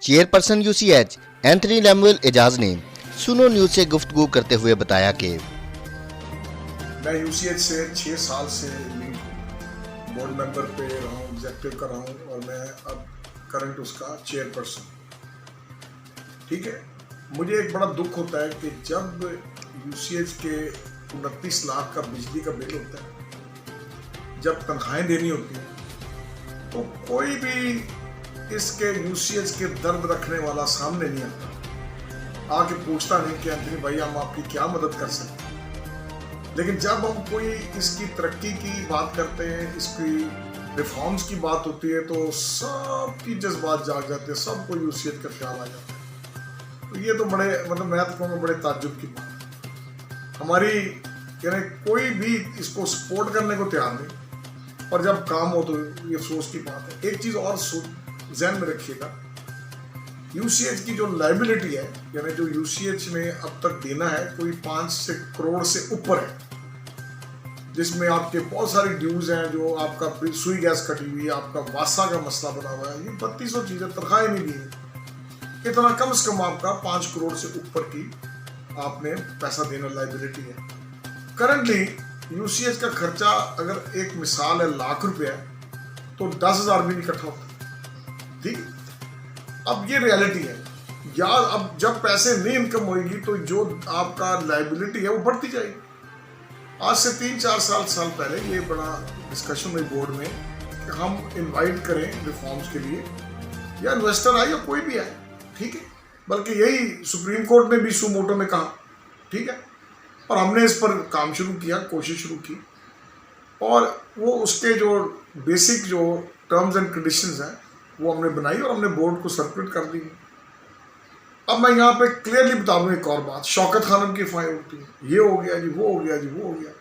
Chairperson UCH Anthony लैमुएल Ejaz ने सुनो news से गुफ्तगू करते हुए बताया कि मैं यूसीएच से 6 साल से लीड बोर्ड मेंबर पे रहा हूँ, एग्जेक्टिव कर रहा हूँ और मैं अब करंट उसका चेयरपर्सन। ठीक है, मुझे एक बड़ा दुख होता है कि जब यूसीएच के 29 लाख का बिजली का बिल होता है, जब तनख्वाहें देनी होती हैं, तो कोई भी इसके यूसीएच के दर्द रखने वाला सामने नहीं आता, आके पूछता नहीं कि एंथनी भाई हम आपकी क्या मदद कर सकते हैं। लेकिन जब हम कोई इसकी तरक्की की बात करते हैं, इसकी रिफॉर्म्स की बात होती है, तो सबकी जज्बात जाग जाते हैं, सबको यूसीएच का ख्याल आ जाता है। तो ये तो बड़े मैं तो कहूँगा बड़े ताज्जुब की बात है। हमारी यानी कोई भी इसको सपोर्ट करने को तैयार नहीं, और जब काम हो तो ये अफसोस की बात है। एक चीज़ और ज़हन में रखिएगा, यूसीएच की जो लाइबिलिटी है, यानी जो यूसीएच ने अब तक देना है, कोई 5 करोड़ से ऊपर है, जिसमें आपके बहुत सारी ड्यूज हैं, जो आपका सुई गैस कटी हुई है, आपका वासा का मसला बना हुआ है, ये 3200 चीज़ें तनख्वाहें नहीं दी, इतना कम से कम आपका 5 करोड़ से ऊपर की आपने पैसा देना लाइबिलिटी है। करंटली यूसीएच का खर्चा अगर एक मिसाल है लाख रुपया, तो 10,000 भी नहीं इकट्ठा होता। ठीक, अब ये रियलिटी है यार। अब जब पैसे नहीं इनकम होगी तो जो आपका लाइबिलिटी है वो बढ़ती जाएगी। आज से 3-4 साल पहले ये बड़ा डिस्कशन हुई बोर्ड में कि हम इनवाइट करें रिफॉर्म्स के लिए, या इन्वेस्टर आए या कोई भी आए, ठीक है, बल्कि यही सुप्रीम कोर्ट ने भी सुमोटो में कहा, ठीक है, और हमने इस पर काम शुरू किया, कोशिश शुरू की, और वो उसके जो बेसिक जो टर्म्स एंड कंडीशंस हैं वो हमने बनाई और हमने बोर्ड को सर्कुलेट कर दी। अब मैं यहाँ पे क्लियरली बता दूँ एक और बात, शौकत खानम की फाइल होती है, ये हो गया जी, वो हो गया जी, वो हो गया।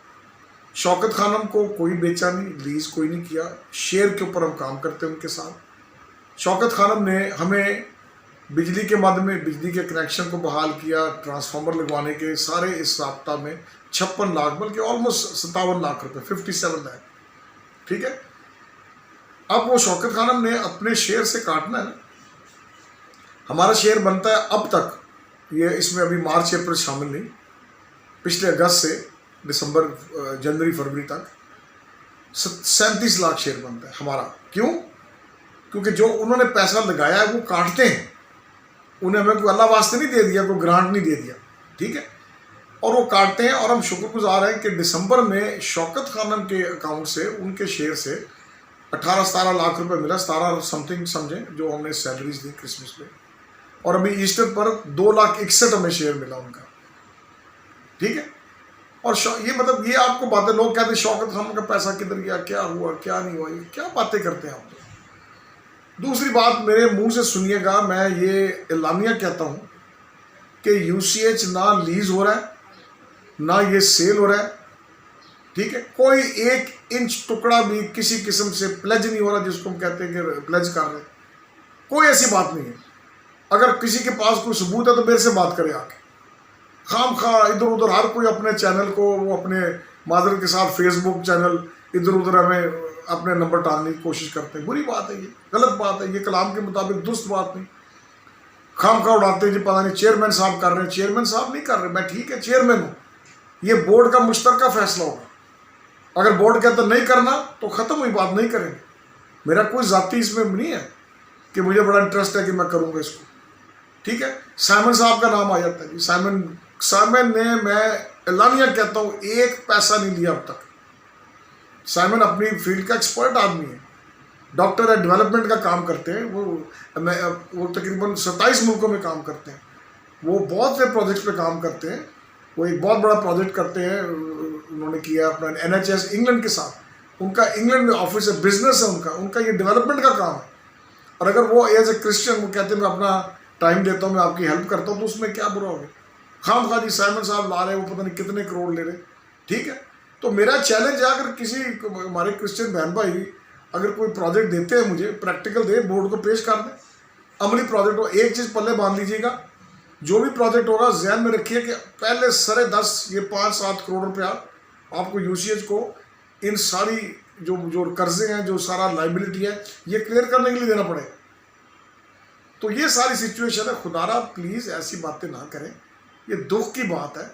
शौकत खानम को कोई बेचा नहीं, लीज कोई नहीं किया, शेयर के ऊपर हम काम करते हैं उनके साथ। शौकत खानम ने हमें बिजली के माध्यम में बिजली के कनेक्शन को बहाल किया, ट्रांसफार्मर लगवाने के सारे इस राब्ता में 56 लाख, बल्कि ऑलमोस्ट 57 लाख रुपए, 57 लाख, ठीक है। अब वो शौकत खानम ने अपने शेयर से काटना है ना, हमारा शेयर बनता है अब तक, ये इसमें अभी मार्च अप्रैल शामिल नहीं, पिछले अगस्त से दिसंबर जनवरी फरवरी तक 37 लाख शेयर बनता है हमारा। क्यों? क्योंकि जो उन्होंने पैसा लगाया है वो काटते हैं, उन्हें हमें कोई अल्लाह वास्ते नहीं दे दिया, कोई ग्रांट नहीं दे दिया, ठीक है, और वो काटते हैं। और हम शुक्रगुजार हैं कि दिसंबर में शौकत खानम के अकाउंट से, उनके शेयर से 18-17 लाख रुपए मिला, 17 समथिंग समझें, जो हमने सैलरीज दी क्रिसमस पे, और अभी ईस्टर पर 2,61,000 हमें शेयर मिला उनका, ठीक है। और ये मतलब ये आपको बातें, लोग कहते हैं शौकत खानम का पैसा किधर गया, क्या हुआ, क्या नहीं हुआ, ये क्या बातें करते हैं आप तो। दूसरी बात मेरे मुंह से सुनिएगा, मैं ये एलानिया कहता हूँ कि यूसीएच ना लीज हो रहा है, ना ये सेल हो रहा है, ठीक है, कोई 1 इंच टुकड़ा भी किसी किस्म से प्लेज नहीं हो रहा, जिसको हम कहते हैं कि प्लेज कर रहे हैं, कोई ऐसी बात नहीं है। अगर किसी के पास कोई सबूत है तो मेरे से बात करे आके, खाम खा इधर उधर हर कोई अपने चैनल को, वो अपने मादर के साथ फेसबुक चैनल इधर उधर हमें अपने नंबर टालने की कोशिश करते हैं। बुरी बात है, ये गलत बात है, ये कलाम के मुताबिक दुरुस्त बात नहीं। खाम खा उड़ाते हैं जी, पता नहीं चेयरमैन साहब कर रहे हैं, चेयरमैन साहब नहीं कर रहे, मैं ठीक है चेयरमैन हूँ, ये बोर्ड का मुश्तरका फैसला होगा। अगर बोर्ड कहता नहीं करना तो ख़त्म हुई बात, नहीं करेंगे। मेरा कोई ज़ाती इसमें नहीं है कि मुझे बड़ा इंटरेस्ट है कि मैं करूँगा इसको, ठीक है। साइमन साहब का नाम आ जाता है जी, साइमन ने, मैं एलानिया कहता हूँ, 1 पैसा नहीं लिया अब तक। साइमन अपनी फील्ड का एक्सपर्ट आदमी है, डॉक्टर है, डेवलपमेंट का काम करते हैं, वो तकरीबन 27 मुल्कों में काम करते हैं, वो बहुत से प्रोजेक्ट्स पे काम करते हैं। वो एक बहुत बड़ा प्रोजेक्ट करते हैं, उन्होंने किया अपना NHS इंग्लैंड के साथ, उनका इंग्लैंड में ऑफिस है, बिजनेस है उनका ये डेवलपमेंट का काम है। और अगर वो एज ए क्रिश्चियन वो कहते हैं मैं अपना टाइम देता हूँ, मैं आपकी हेल्प करता हूँ, तो उसमें क्या बुरा होगा। खाम खा जी साइमन साहब ला रहे हैं, वो पता नहीं कितने करोड़ ले रहे, ठीक है। तो मेरा चैलेंज है, अगर किसी हमारे क्रिश्चियन बहन भाई अगर कोई प्रोजेक्ट देते हैं मुझे, प्रैक्टिकल दे, बोर्ड को पेश कर दें, अमली प्रोजेक्ट हो। एक चीज़ पल्ले बांध लीजिएगा, जो भी प्रोजेक्ट होगा ध्यान में रखिए कि पहले 10.5 ये 5-7 करोड़ रुपया आपको यूसीएच को इन सारी जो कर्जे हैं, जो सारा लाइबिलिटी है, ये क्लियर करने के लिए देना पड़ेगा। तो ये सारी सिचुएशन है। खुदारा प्लीज़ ऐसी बातें ना करें, ये दुख की बात है।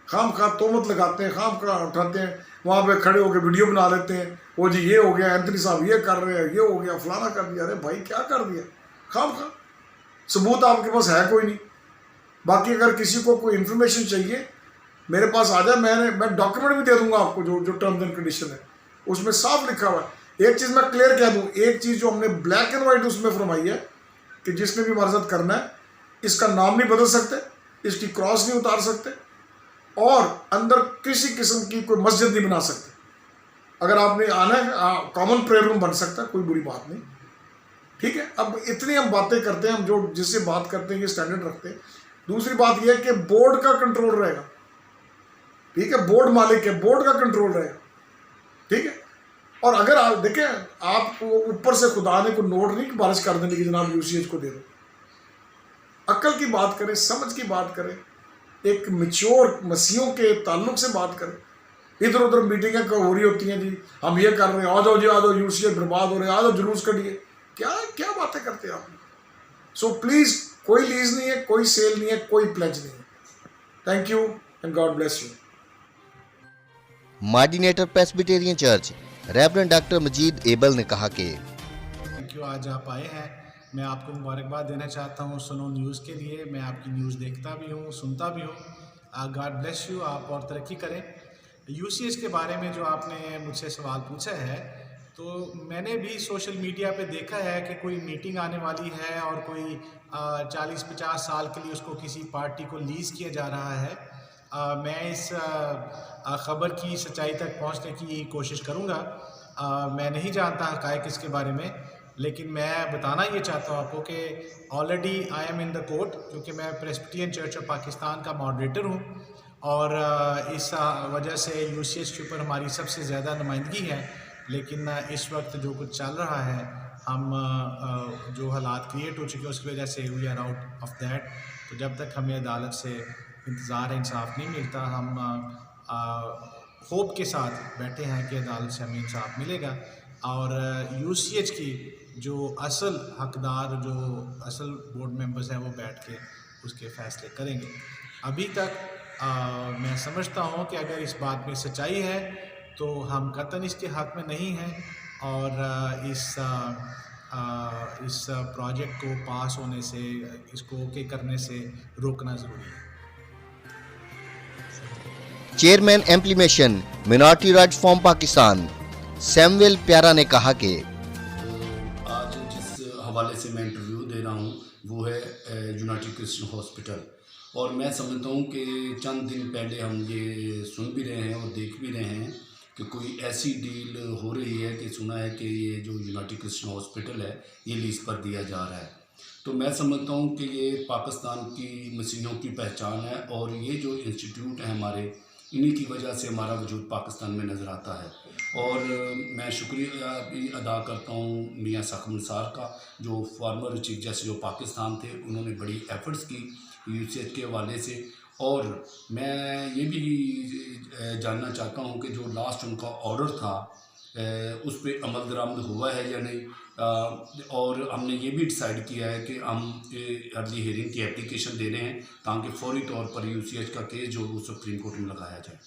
खाम खा तोहमत लगाते हैं, खाम खा उठाते हैं, वहाँ पे खड़े होकर वीडियो बना लेते हैं, वो जी ये हो गया, एंथनी साहब ये कर रहे हैं, ये हो गया, फलाना कर दिया। अरे भाई क्या कर दिया? खाम खा सबूत आपके पास है कोई नहीं। बाकी अगर किसी को कोई इन्फॉर्मेशन चाहिए मेरे पास आ जाए, मैं डॉक्यूमेंट भी दे दूंगा आपको, जो टर्म्स एंड कंडीशन है उसमें साफ लिखा हुआ है। एक चीज़ मैं क्लियर कह दूँ, एक चीज़ जो हमने ब्लैक एंड वाइट उसमें फरमाई है कि जिसने भी हमारे साथ करना है, इसका नाम नहीं बदल सकते, इसकी क्रॉस नहीं उतार सकते, और अंदर किसी किस्म की कोई मस्जिद नहीं बना सकते। अगर आपने आना है, कॉमन प्रेयर रूम बन सकता है, कोई बुरी बात नहीं, ठीक है। अब इतनी हम बातें करते हैं, हम जो जिससे बात करते हैं ये स्टैंडर्ड रखते हैं। दूसरी बात यह है कि बोर्ड का कंट्रोल रहेगा, ठीक है, बोर्ड मालिक है, बोर्ड का कंट्रोल रहेगा, ठीक है। और अगर आप देखें, आपको ऊपर से खुदा ने कोई नोट नहीं बारिश कर देने की जनाब यूसीएच को दे दो। अक्ल की बात करें, समझ की बात करें, एक मैच्योर मसीहों के ताल्लुक से बात करें। इधर उधर मीटिंगें हो रही होती हैं, जी हम ये कर रहे हैं, आ जाओ जी, आ जाओ, यूसीएच बर्बाद हो रहे हैं, आ जाओ जुलूस करिए। क्या क्या बातें करते हैं आप? सो प्लीज़, कोई लीज नहीं है, कोई सेल नहीं है, कोई प्लेज नहीं है। Thank you and God bless you. Moderator Presbyterian Church reverend doctor Majeed Abel ने कहा कि थैंक यू, आज आप आए हैं। मैं आपको मुबारकबाद देना चाहता हूँ सुनो न्यूज़ के लिए। मैं आपकी न्यूज़ देखता भी हूँ, सुनता भी हूँ। गॉड ब्लेस यू, आप और तरक्की करें। यूसीएच के बारे में जो आपने मुझसे सवाल पूछा है, तो मैंने भी सोशल मीडिया पे देखा है कि कोई मीटिंग आने वाली है और कोई 40-50 साल के लिए उसको किसी पार्टी को लीज़ किया जा रहा है। मैं इस ख़बर की सच्चाई तक पहुंचने की कोशिश करूंगा। मैं नहीं जानता हक़ाइक़ इसके बारे में, लेकिन मैं बताना ये चाहता हूँ आपको कि already I am in the court, क्योंकि मैं प्रेस्बिटेरियन चर्च ऑफ पाकिस्तान का मॉडरेटर हूँ, और इस वजह से यूसीएच के ऊपर हमारी सबसे ज़्यादा नुमाइंदगी है। लेकिन इस वक्त जो कुछ चल रहा है, हम जो हालात क्रिएट हो चुके हैं उसकी वजह से we are out of that. तो जब तक हमें अदालत से इंतज़ार इंसाफ नहीं मिलता, हम होप के साथ बैठे हैं कि अदालत से हमें इंसाफ मिलेगा और यूसीएच की जो असल हकदार, जो असल बोर्ड मेंबर्स हैं, वो बैठ के उसके फ़ैसले करेंगे। अभी तक मैं समझता हूँ कि अगर इस बात में सच्चाई है तो हम कतई इसके हक़ में नहीं हैं, और इस प्रोजेक्ट को पास होने से, इसको ओके करने से रोकना ज़रूरी है। Chairman implementation minority rights forum Pakistan Samuel Pyara ने कहा कि आज जिस हवाले से मैं इंटरव्यू दे रहा हूँ वो है यूनाइटेड क्रिश्चियन हॉस्पिटल, और मैं समझता हूँ कि चंद दिन पहले हम ये सुन भी रहे हैं और देख भी रहे हैं कि कोई ऐसी डील हो रही है कि सुना है कि ये जो यूनाइटेड क्रिश्चियन हॉस्पिटल है ये लीज पर दिया जा रहा है। तो मैं समझता हूँ कि ये पाकिस्तान की मसीहों की पहचान है, और ये जो इंस्टीट्यूट है हमारे, इन्हीं की वजह से हमारा वजूद पाकिस्तान में नज़र आता है। और मैं शुक्रिया भी अदा करता हूँ मियाँ साखम निसार का, जो फॉर्मर चीफ जस्टिस जो पाकिस्तान थे। उन्होंने बड़ी एफर्ट्स की यूसीएच के हवाले से, और मैं ये भी जानना चाहता हूँ कि जो लास्ट उनका ऑर्डर था उस पर अमल दरामद हुआ है या नहीं। और हमने ये भी डिसाइड किया है कि हम अर्ली हियरिंग की एप्लीकेशन दे रहे हैं ताकि फौरी तौर पर यूसीएच का केस जो वो सुप्रीम कोर्ट में लगाया जाए।